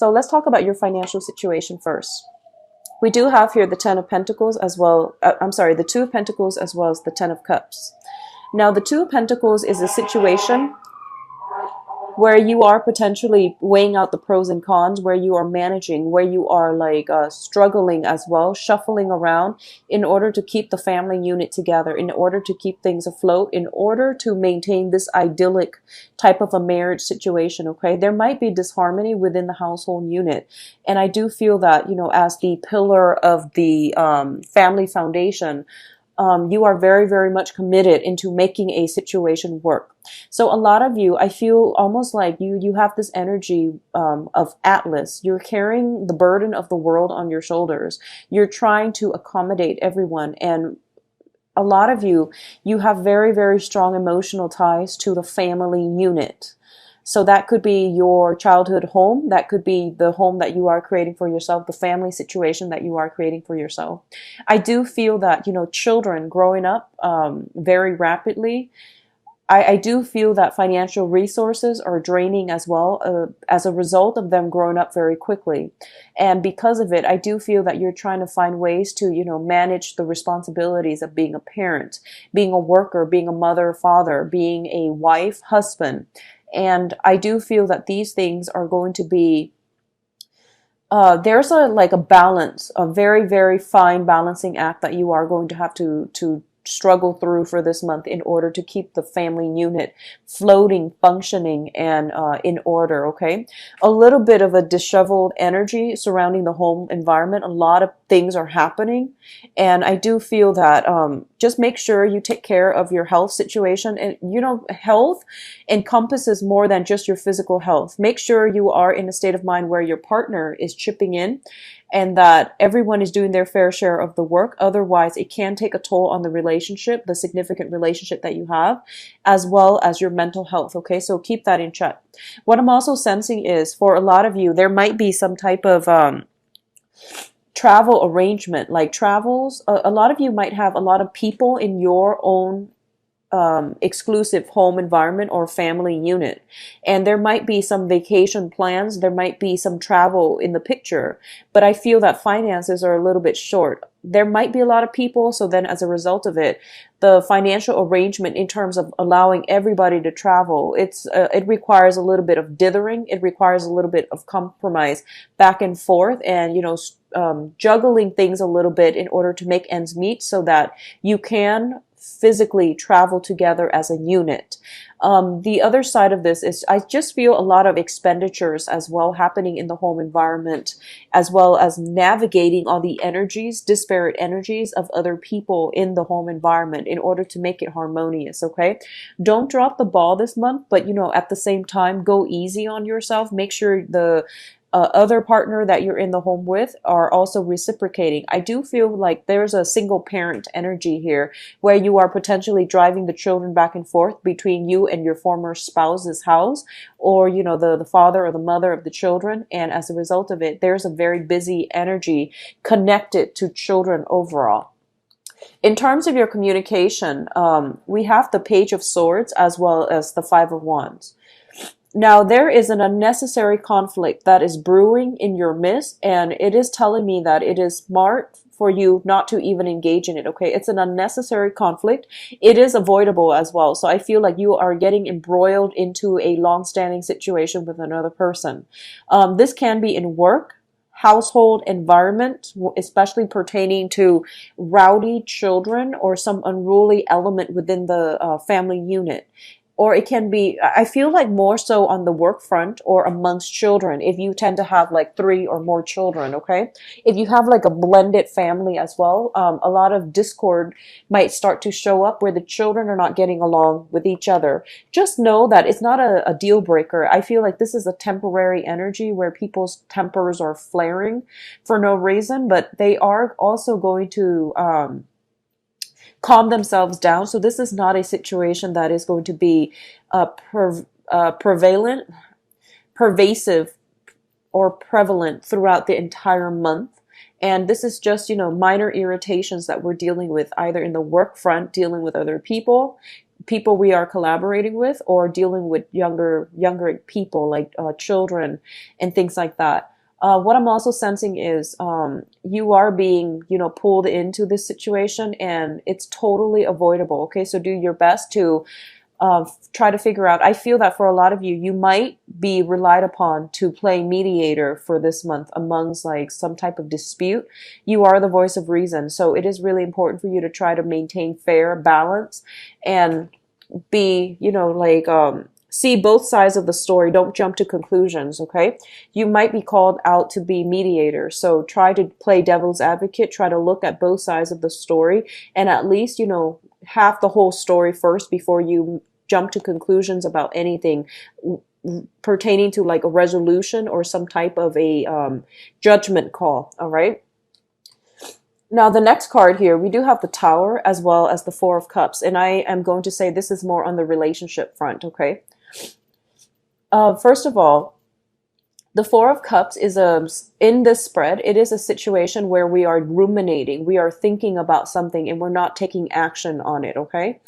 So let's talk about your financial situation first. We do have here the Ten of Pentacles as well. I'm sorry, the Two of Pentacles as well as the Ten of Cups. Now, the Two of Pentacles is a situation where you are potentially weighing out the pros and cons, where you are managing, where you are like struggling as well, shuffling around in order to keep the family unit together, in order to keep things afloat, in order to maintain this idyllic type of a marriage situation. Okay, there might be disharmony within the household unit, and I do feel that, you know, as the pillar of the family foundation, you are very, very much committed into making a situation work. So a lot of you, I feel almost like you have this energy of Atlas. You're carrying the burden of the world on your shoulders. You're trying to accommodate everyone. And a lot of you have very, very strong emotional ties to the family unit. So that could be your childhood home. That could be the home that you are creating for yourself, the family situation that you are creating for yourself. I do feel that, you know, children growing up very rapidly, I do feel that financial resources are draining as well as a result of them growing up very quickly. And because of it, I do feel that you're trying to find ways to, you know, manage the responsibilities of being a parent, being a worker, being a mother, father, being a wife, husband. And I do feel that these things are going to be, there's like a balance, a very, very fine balancing act that you are going to have to struggle through for this month in order to keep the family unit floating, functioning, and in order. Okay, a little bit of a disheveled energy surrounding the home environment. A lot of things are happening, and I do feel that just make sure you take care of your health situation. And you know, health encompasses more than just your physical health. Make sure you are in a state of mind where your partner is chipping in, and that everyone is doing their fair share of the work. Otherwise, it can take a toll on the relationship, the significant relationship that you have, as well as your mental health. Okay, so keep that in check. What I'm also sensing is, for a lot of you, there might be some type of travel arrangement, like travels. A lot of you might have a lot of people in your own exclusive home environment or family unit. And there might be some vacation plans. There might be some travel in the picture, but I feel that finances are a little bit short. There might be a lot of people. So then as a result of it, the financial arrangement in terms of allowing everybody to travel, it requires a little bit of dithering. It requires a little bit of compromise back and forth, and, you know, juggling things a little bit in order to make ends meet so that you can physically travel together as a unit. The other side of this is I just feel a lot of expenditures as well happening in the home environment, as well as navigating all the energies, disparate energies of other people in the home environment in order to make it harmonious. Okay, don't drop the ball this month, but, you know, at the same time, go easy on yourself. Make sure the other partner that you're in the home with are also reciprocating. I do feel like there's a single parent energy here where you are potentially driving the children back and forth between you and your former spouse's house, or, you know, the father or the mother of the children. And as a result of it, there's a very busy energy connected to children overall. In terms of your communication, we have the Page of Swords as well as the Five of Wands. Now, there is an unnecessary conflict that is brewing in your midst, and it is telling me that it is smart for you not to even engage in it. Okay, it's an unnecessary conflict. It is avoidable as well. So I feel like you are getting embroiled into a long-standing situation with another person. This can be in work, household environment, especially pertaining to rowdy children or some unruly element within the family unit. Or it can be, I feel like more so on the work front or amongst children, if you tend to have like 3 or more children, okay? If you have like a blended family as well, a lot of discord might start to show up where the children are not getting along with each other. Just know that it's not a deal breaker. I feel like this is a temporary energy where people's tempers are flaring for no reason, but they are also going to calm themselves down. So this is not a situation that is going to be pervasive, or prevalent throughout the entire month. And this is just, you know, minor irritations that we're dealing with, either in the work front, dealing with other people, people we are collaborating with, or dealing with younger people, like children and things like that. What I'm also sensing is you are being, pulled into this situation, and it's totally avoidable. Okay, so do your best to try to figure out. I feel that for a lot of you, you might be relied upon to play mediator for this month amongst like some type of dispute. You are the voice of reason, so it is really important for you to try to maintain fair balance and be, see both sides of the story. Don't jump to conclusions, okay? You might be called out to be mediator, so try to play devil's advocate, try to look at both sides of the story, and at least, half the whole story first before you jump to conclusions about anything pertaining to like a resolution or some type of a judgment call, all right? Now, the next card here, we do have the Tower as well as the Four of Cups. And I am going to say this is more on the relationship front, okay? First of all, the Four of Cups is in this spread, it is a situation where we are ruminating. We are thinking about something and we're not taking action on it, okay?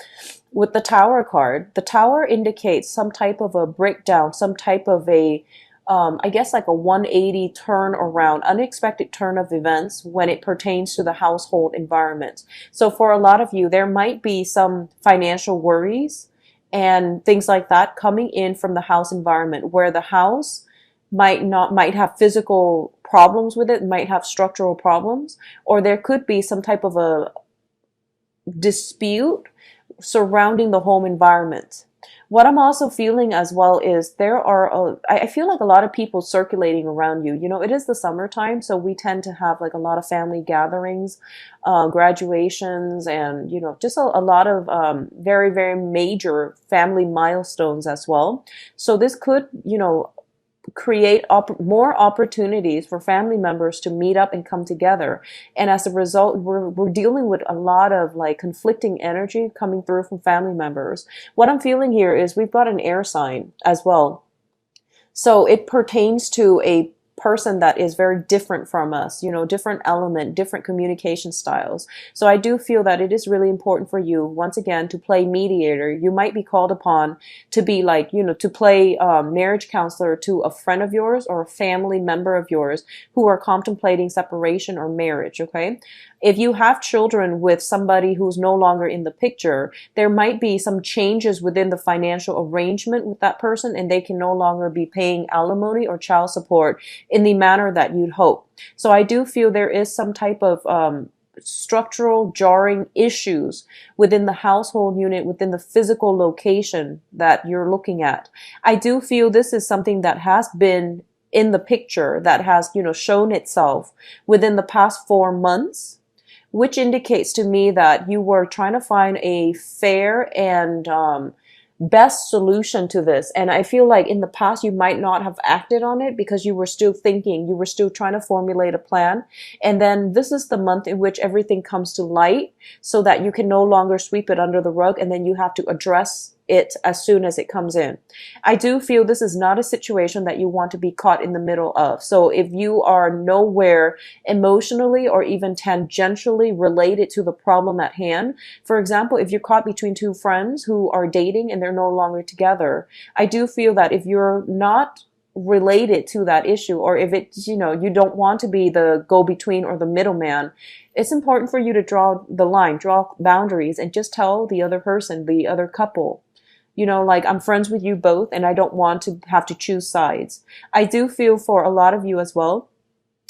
With the Tower card, the Tower indicates some type of a breakdown, some type of a I guess like a 180 turn around, unexpected turn of events when it pertains to the household environment. So for a lot of you, there might be some financial worries and things like that coming in from the house environment, where the house might have physical problems with it, might have structural problems, or there could be some type of a dispute surrounding the home environment. What I'm also feeling as well is I feel like a lot of people circulating around you. It is the summertime, so we tend to have like a lot of family gatherings, graduations, and, just a lot of very, very major family milestones as well. So this could, create more opportunities for family members to meet up and come together. And as a result, we're dealing with a lot of like conflicting energy coming through from family members. What I'm feeling here is we've got an air sign as well. So it pertains to a person that is very different from us, different element, different communication styles. So I do feel that it is really important for you, once again, to play mediator. You might be called upon to be like, to play marriage counselor to a friend of yours or a family member of yours who are contemplating separation or marriage, okay? If you have children with somebody who's no longer in the picture, there might be some changes within the financial arrangement with that person, and they can no longer be paying alimony or child support in the manner that you'd hope. So I do feel there is some type of structural jarring issues within the household unit, within the physical location that you're looking at. I do feel this is something that has been in the picture, that has, shown itself within the past 4 months, which indicates to me that you were trying to find a fair and best solution to this. And I feel like in the past you might not have acted on it because you were still thinking, you were still trying to formulate a plan. And then this is the month in which everything comes to light so that you can no longer sweep it under the rug, and then you have to address it as soon as it comes in. I do feel this is not a situation that you want to be caught in the middle of. So if you are nowhere emotionally or even tangentially related to the problem at hand, for example, if you're caught between two friends who are dating and they're no longer together, I do feel that if you're not related to that issue, or if it's, you don't want to be the go-between or the middleman, it's important for you to draw the line, draw boundaries, and just tell the other person, the other couple, like, I'm friends with you both and I don't want to have to choose sides. I do feel for a lot of you as well,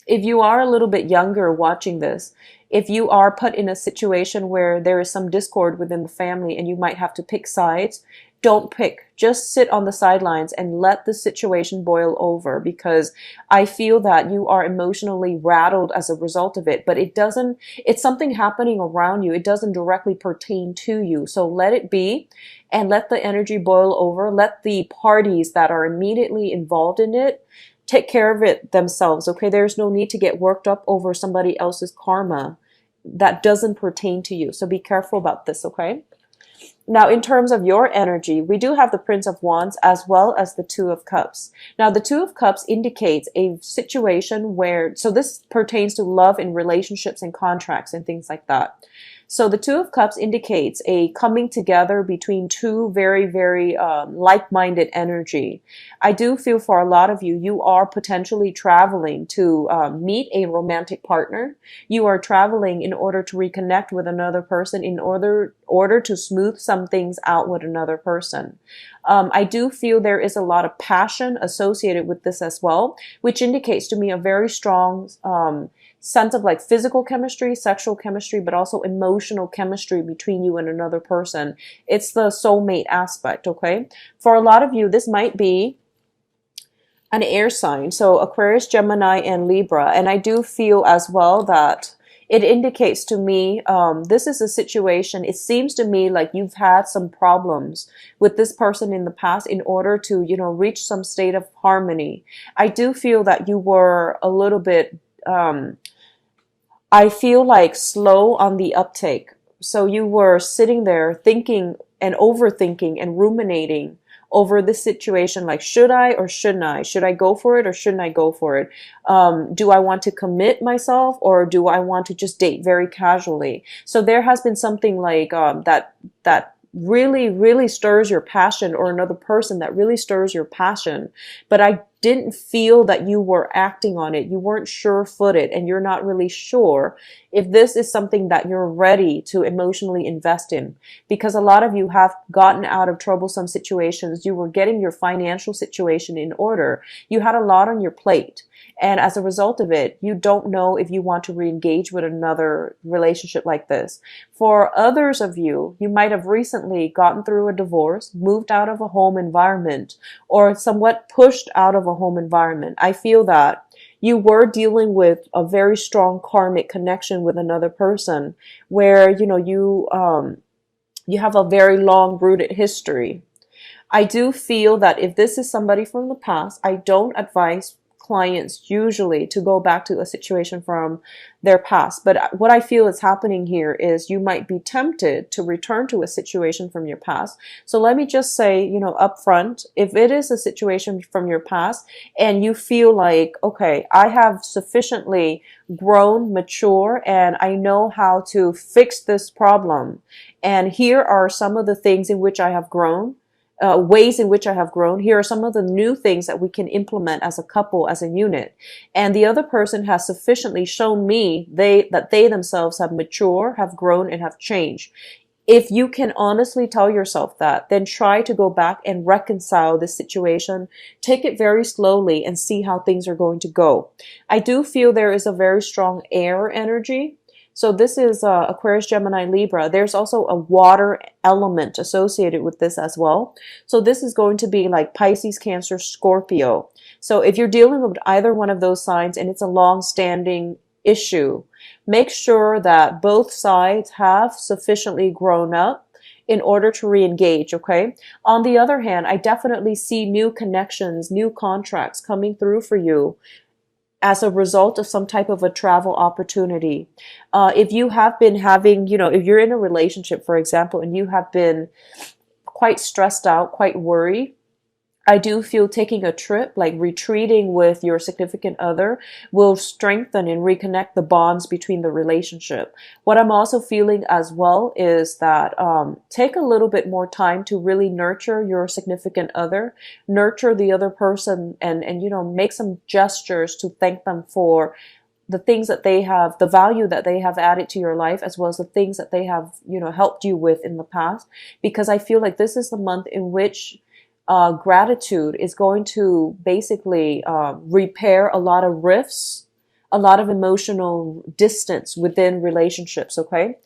if you are a little bit younger watching this, if you are put in a situation where there is some discord within the family and you might have to pick sides, don't pick. Just sit on the sidelines and let the situation boil over, because I feel that you are emotionally rattled as a result of it, but it's something happening around you. It doesn't directly pertain to you. So let it be and let the energy boil over. Let the parties that are immediately involved in it take care of it themselves, okay? There's no need to get worked up over somebody else's karma that doesn't pertain to you. So be careful about this, okay? Now, in terms of your energy, we do have the Prince of Wands as well as the Two of Cups. Now, the Two of Cups indicates a situation where, so this pertains to love and relationships and contracts and things like that. So the Two of Cups indicates a coming together between two very, very like-minded energy. I do feel for a lot of you, you are potentially traveling to meet a romantic partner. You are traveling in order to reconnect with another person, in order to smooth some things out with another person. I do feel there is a lot of passion associated with this as well, which indicates to me a very strong sense of like physical chemistry, sexual chemistry, but also emotional chemistry between you and another person. It's the soulmate aspect, okay? For a lot of you, this might be an air sign, so Aquarius, Gemini, and Libra. And I do feel as well that it indicates to me this is a situation, it seems to me like you've had some problems with this person in the past in order to, you know, reach some state of harmony. I do feel that you were a little bit, I feel like slow on the uptake. So you were sitting there thinking and overthinking and ruminating over this situation, like, should I or shouldn't I? Should I go for it or shouldn't I go for it? Do I want to commit myself or do I want to just date very casually? So there has been something like that really, really stirs your passion, or another person that really stirs your passion. But I didn't feel that you were acting on it. You weren't sure-footed, and you're not really sure if this is something that you're ready to emotionally invest in. Because a lot of you have gotten out of troublesome situations. You were getting your financial situation in order. You had a lot on your plate. And as a result of it, you don't know if you want to re-engage with another relationship like this. For others of you, you might have recently gotten through a divorce, moved out of a home environment, or somewhat pushed out of a home environment. I feel that you were dealing with a very strong karmic connection with another person where, you know, you have a very long rooted history. I do feel that if this is somebody from the past, I don't advise clients usually to go back to a situation from their past. But what I feel is happening here is you might be tempted to return to a situation from your past. So let me just say, you know, up front, if it is a situation from your past and you feel like, okay, I have sufficiently grown, mature, and I know how to fix this problem. And here are some of the things in which I have grown. Ways in which I have grown. Here are some of the new things that we can implement as a couple, as a unit. And the other person has sufficiently shown me that they themselves have matured, have grown, and have changed. If you can honestly tell yourself that, then try to go back and reconcile this situation. Take it very slowly and see how things are going to go. I do feel there is a very strong air energy. So this is Aquarius, Gemini, Libra. There's also a water element associated with this as well. So this is going to be like Pisces, Cancer, Scorpio. So if you're dealing with either one of those signs and it's a long-standing issue, make sure that both sides have sufficiently grown up in order to re-engage, okay? On the other hand, I definitely see new connections, new contracts coming through for you as a result of some type of a travel opportunity. If you have been having, you know, if you're in a relationship, for example, and you have been quite stressed out, quite worried, I do feel taking a trip, like retreating with your significant other, will strengthen and reconnect the bonds between the relationship. What I'm also feeling as well is that take a little bit more time to really nurture your significant other, nurture the other person, and you know, make some gestures to thank them for the things that they have, the value that they have added to your life, as well as the things that they have, you know, helped you with in the past. Because I feel like this is the month in which gratitude is going to basically repair a lot of rifts, a lot of emotional distance within relationships, okay?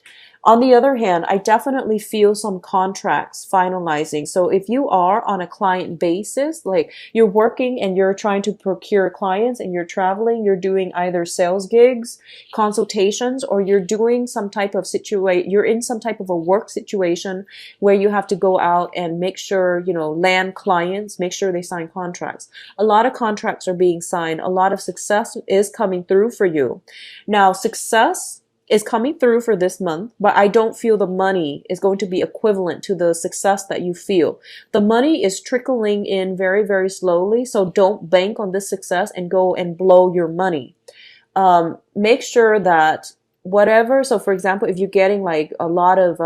On the other hand, I definitely feel some contracts finalizing. So if you are on a client basis, like you're working and you're trying to procure clients and you're traveling, you're doing either sales gigs, consultations, or you're doing some type of you're in some type of a work situation where you have to go out and make sure, you know, land clients, make sure they sign contracts. A lot of contracts are being signed. A lot of success is coming through for you. Now, success is coming through for this month, but I don't feel the money is going to be equivalent to the success that you feel. The money is trickling in very, very slowly, so don't bank on this success and go and blow your money. Make sure that whatever. So for example, if you're getting like a lot of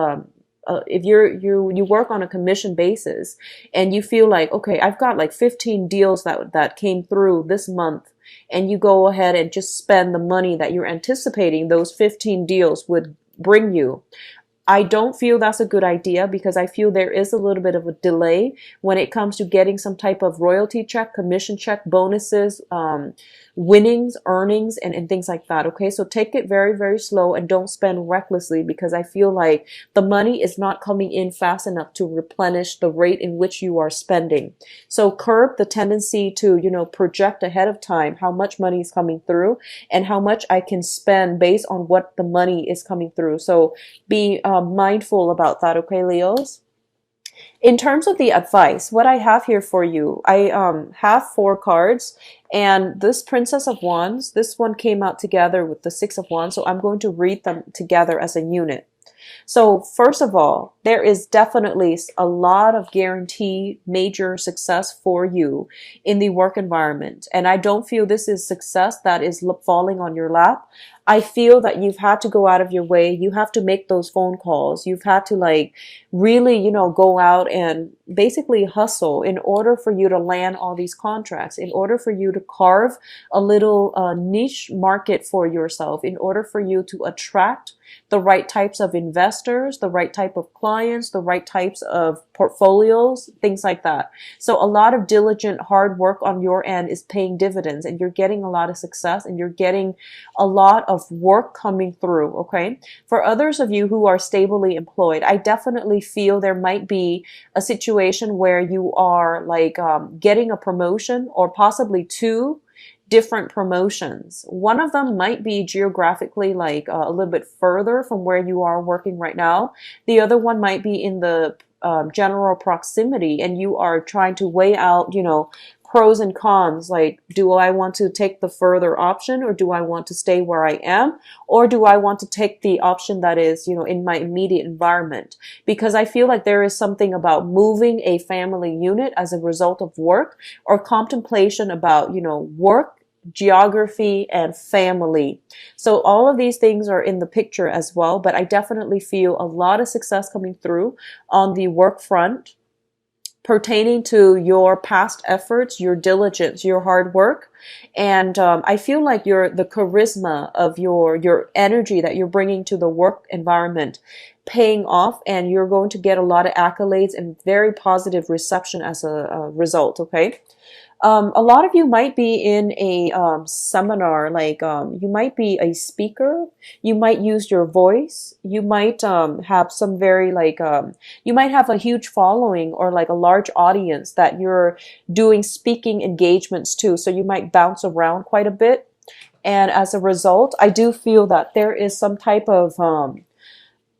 if you work on a commission basis and you feel like, okay, I've got like 15 deals that came through this month, and you go ahead and just spend the money that you're anticipating those 15 deals would bring you, I don't feel that's a good idea, because I feel there is a little bit of a delay when it comes to getting some type of royalty check, commission check, bonuses, winnings, earnings, and things like that. Okay, so take it very, very slow and don't spend recklessly, because I feel like the money is not coming in fast enough to replenish the rate in which you are spending. So curb the tendency to, project ahead of time how much money is coming through and how much I can spend based on what the money is coming through. So be mindful about that, okay, Leos? In terms of the advice, what I have here for you, I have 4 cards, and this Princess of Wands, this one came out together with the Six of Wands, so I'm going to read them together as a unit. So first of all, there is definitely a lot of guaranteed major success for you in the work environment. And I don't feel this is success that is falling on your lap. I feel that you've had to go out of your way. You have to make those phone calls. You've had to like really, go out and basically hustle in order for you to land all these contracts, in order for you to carve a little niche market for yourself, in order for you to attract the right types of investors, the right type of clients, the right types of portfolios, things like that. So a lot of diligent hard work on your end is paying dividends, and you're getting a lot of success, and you're getting a lot of work coming through, okay? For others of you who are stably employed, I definitely feel there might be a situation where you are like getting a promotion, or possibly 2 different promotions. One of them might be geographically like a little bit further from where you are working right now. The other one might be in the general proximity, and you are trying to weigh out, pros and cons. Like, do I want to take the further option, or do I want to stay where I am? Or do I want to take the option that is, in my immediate environment? Because I feel like there is something about moving a family unit as a result of work, or contemplation about, work, geography, and family. So all of these things are in the picture as well, but I definitely feel a lot of success coming through on the work front, pertaining to your past efforts, your diligence, your hard work. And I feel like the charisma of your energy that you're bringing to the work environment paying off, and you're going to get a lot of accolades and very positive reception as a result, okay? A lot of you might be in a seminar, like you might be a speaker, you might use your voice, you might have some very like, you might have a huge following, or like a large audience that you're doing speaking engagements to, so you might bounce around quite a bit. And as a result, I do feel that there is some type of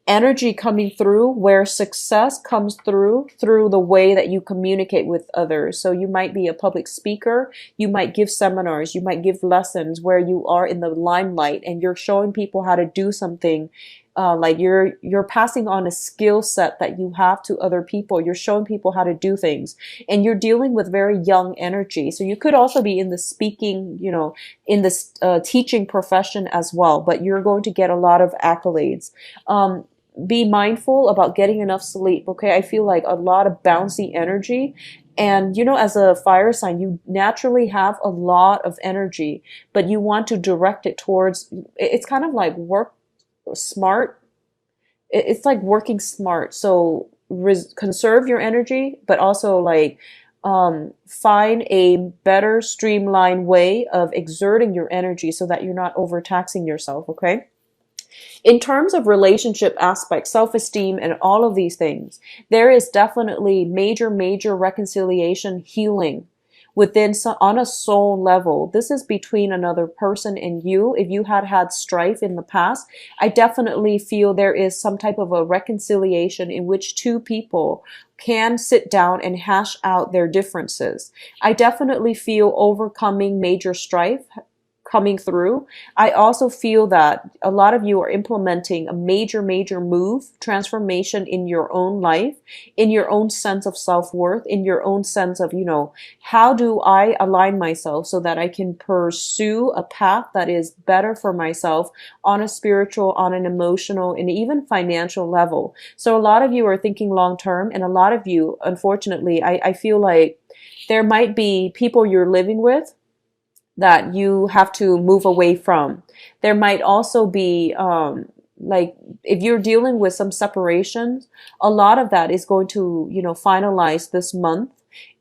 energy coming through where success comes through the way that you communicate with others. So you might be a public speaker, you might give seminars, you might give lessons where you are in the limelight, and you're showing people how to do something. Like you're passing on a skill set that you have to other people. You're showing people how to do things, and you're dealing with very young energy. So you could also be in the speaking, in this teaching profession as well, but you're going to get a lot of accolades. Be mindful about getting enough sleep, okay? I feel like a lot of bouncy energy. And, as a fire sign, you naturally have a lot of energy, but you want to direct it towards, it's kind of like work smart. It's like working smart. So conserve your energy, but also like find a better streamlined way of exerting your energy so that you're not overtaxing yourself, okay? In terms of relationship aspects, self-esteem, and all of these things, there is definitely major, major reconciliation, healing within, on a soul level. This is between another person and you. If you had strife in the past, I definitely feel there is some type of a reconciliation in which 2 people can sit down and hash out their differences. I definitely feel overcoming major strife coming through. I also feel that a lot of you are implementing a major move, transformation in your own life, in your own sense of self-worth, in your own sense of, how do I align myself so that I can pursue a path that is better for myself on a spiritual, on an emotional, and even financial level. So a lot of you are thinking long term, and a lot of you, unfortunately, I feel like there might be people you're living with that you have to move away from. There might also be, like, if you're dealing with some separations, a lot of that is going to, finalize this month,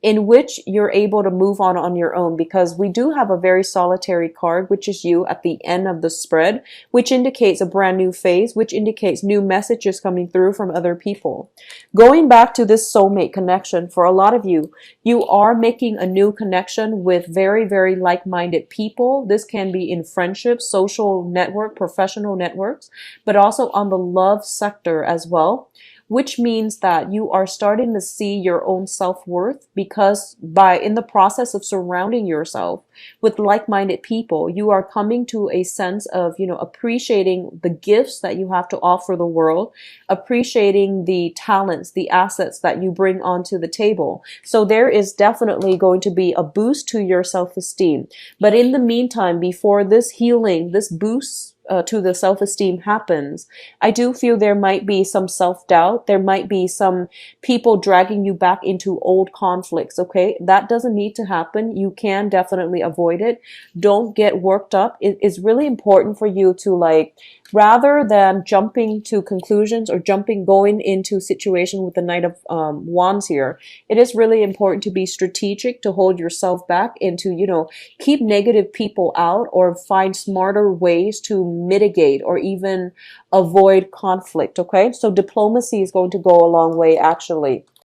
in which you're able to move on your own, because we do have a very solitary card, which is you at the end of the spread, which indicates a brand new phase, which indicates new messages coming through from other people. Going back to this soulmate connection, for a lot of you, you are making a new connection with very like-minded people. This can be in friendships, social network, professional networks, but also on the love sector as well, which means that you are starting to see your own self-worth, because in the process of surrounding yourself with like-minded people, you are coming to a sense of, appreciating the gifts that you have to offer the world, appreciating the talents, the assets that you bring onto the table. So there is definitely going to be a boost to your self-esteem. But in the meantime, before this healing, this boost to the self-esteem happens, I do feel there might be some self-doubt. There might be some people dragging you back into old conflicts, okay? That doesn't need to happen. You can definitely avoid it. Don't get worked up. It's really important for you to, like, rather than jumping to conclusions or going into situation with the Knight of Wands here, it is really important to be strategic, to hold yourself back, and to, keep negative people out, or find smarter ways to mitigate or even avoid conflict, okay? So diplomacy is going to go a long way, actually.